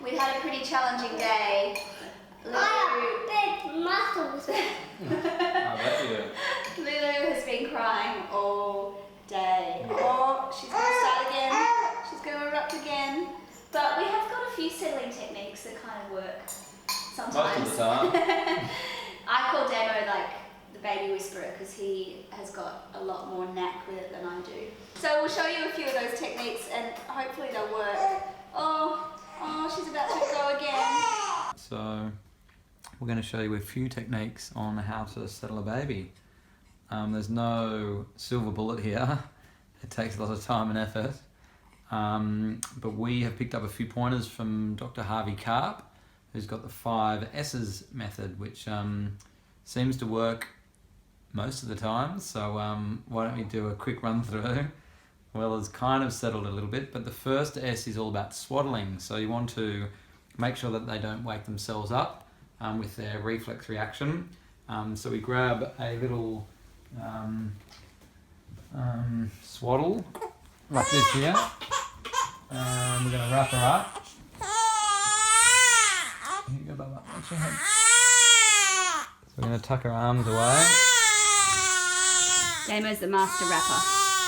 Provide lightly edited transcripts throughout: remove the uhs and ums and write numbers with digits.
We had a pretty challenging day. Big muscles. Lulu has been crying all day. Oh, she's going to start again. She's going to erupt again. But we have got a few settling techniques that kind of work sometimes. Most of the time. I call Damo like the baby whisperer because he has got a lot more knack with it than I do. So we'll show you a few of those techniques and hopefully they'll work. Oh, she's about to go again. So we're going to show you a few techniques on how to settle a baby. There's no silver bullet here. It takes a lot of time and effort. But we have picked up a few pointers from Dr. Harvey Karp, who's got the 5 S's method, which seems to work most of the time. So why don't we do a quick run through? Well, it's kind of settled a little bit, but the first S is all about swaddling. So you want to make sure that they don't wake themselves up with their reflex reaction. So we grab a little swaddle like this here. We're going to wrap her up. Here you go, Bubba. Watch your head. So we're going to tuck her arms away. Damo's the master rapper.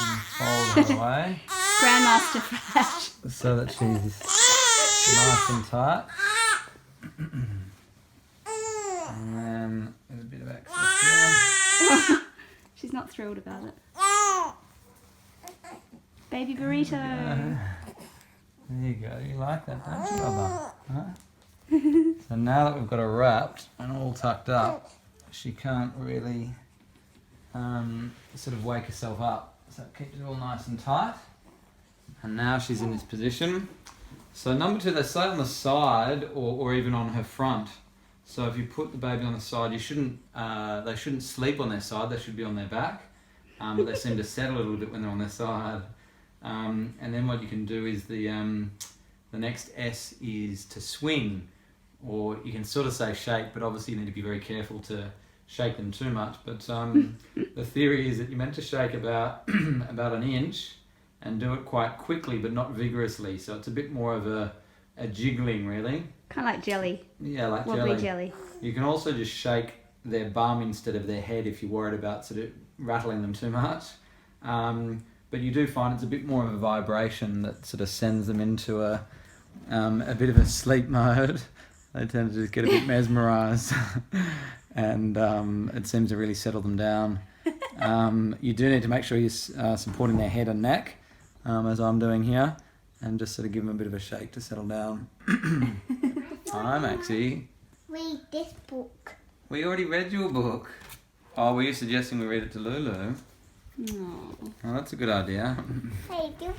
And fold her away. Grandmaster Flash. So that she's nice and tight. And then with a bit of access here. She's not thrilled about it. Baby burrito. There you go. You like that, don't you, Bubba? Huh? So now that we've got her wrapped and all tucked up, she can't really sort of wake herself up. So it keeps it all nice and tight. And now she's in this position. So number 2, they say on the side or even on her front. So if you put the baby on the side, they shouldn't sleep on their side, they should be on their back. But they seem to settle a little bit when they're on their side. And then what you can do is the next S is to swing, or you can sort of say shake, but obviously you need to be very careful to shake them too much. But the theory is that you're meant to shake about an inch and do it quite quickly, but not vigorously. So it's a bit more of a jiggling, really. Kind of like jelly. Yeah, like wobbly jelly. You can also just shake their bum instead of their head if you're worried about sort of rattling them too much. But you do find it's a bit more of a vibration that sort of sends them into a bit of a sleep mode. They tend to just get a bit mesmerised. And it seems to really settle them down. You do need to make sure you're supporting their head and neck, as I'm doing here, and just sort of give them a bit of a shake to settle down. Hi, Maxie. Read this book. We already read your book. Oh, were you suggesting we read it to Lulu? No. Oh, that's a good idea. Hey, do you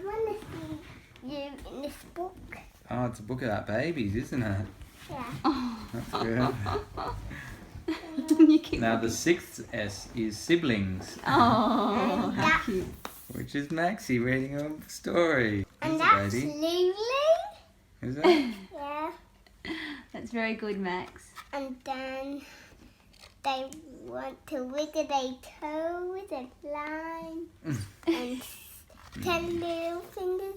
want to see you in this book? Oh, it's a book about babies, isn't it? Yeah. That's good. You keep Now the 6th S is siblings, Oh, how cute. which is Maxie reading a story. And Here's a that's baby. Lulu. Is it? Yeah. That's very good, Max. And then they want to wiggle their toes and line and 10 little fingers,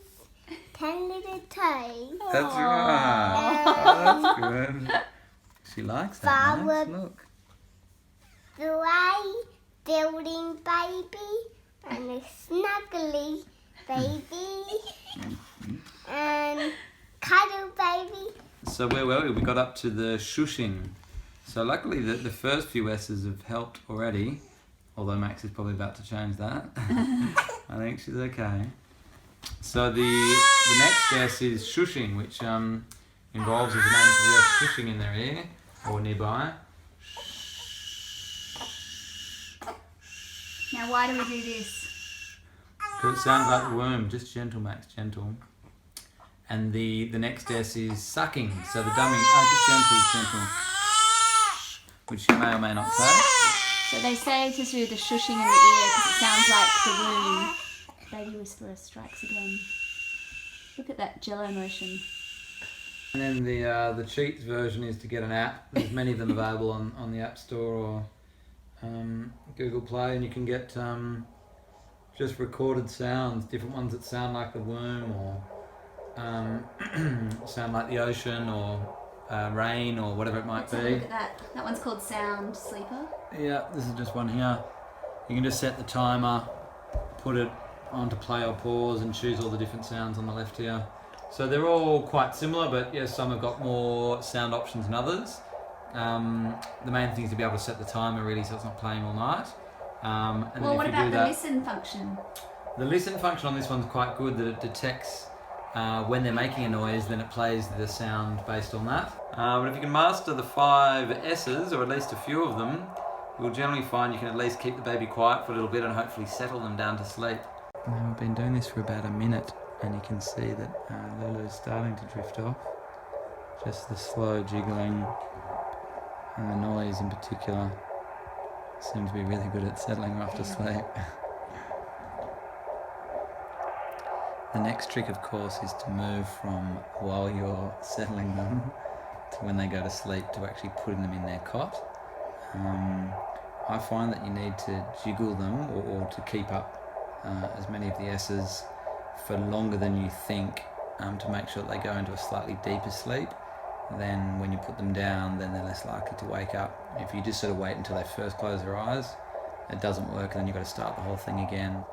10 little toes. That's right. Oh, that's good. She likes that, Max. Look. Three building baby and a snuggly baby and cuddle baby. So where were we? We got up to the shushing. So luckily the first few S's have helped already, although Max is probably about to change that. I think she's okay. So the next S is shushing, which involves, as the name suggests, shushing in their ear or nearby. Now, why do we do this? Because it sounds like the womb. Just gentle, Max, gentle. And the next S is sucking. So the dummy, just gentle, which you may or may not take. So they say to do the shushing in the ear because it sounds like the womb. Baby whisperer strikes again. Look at that jello motion. And then the cheats version is to get an app. There's many of them available on the App Store or Google Play, and you can get just recorded sounds, different ones that sound like the womb or sound like the ocean or rain or whatever it might Let's have a be. look at that. That one's called Sound Sleeper. Yeah, this is just one here. You can just set the timer, put it onto play or pause, and choose all the different sounds on the left here. So they're all quite similar, but yes, some have got more sound options than others. The main thing is to be able to set the timer really so it's not playing all night. And Well, then what if you do about the that, listen function? the listen function on this one's quite good, that it detects when they're making a noise, then it plays the sound based on that. But if you can master the 5 S's, or at least a few of them, you'll generally find you can at least keep the baby quiet for a little bit and hopefully settle them down to sleep. Now we've been doing this for about a minute, and you can see that Lulu's starting to drift off. Just the slow jiggling and the noise in particular seem to be really good at settling her off to sleep. The next trick, of course, is to move from while you're settling them to when they go to sleep to actually putting them in their cot. I find that you need to jiggle them or to keep up as many of the S's for longer than you think to make sure that they go into a slightly deeper sleep. Then when you put them down, then they're less likely to wake up. If you just sort of wait until they first close their eyes, it doesn't work, and then you've got to start the whole thing again.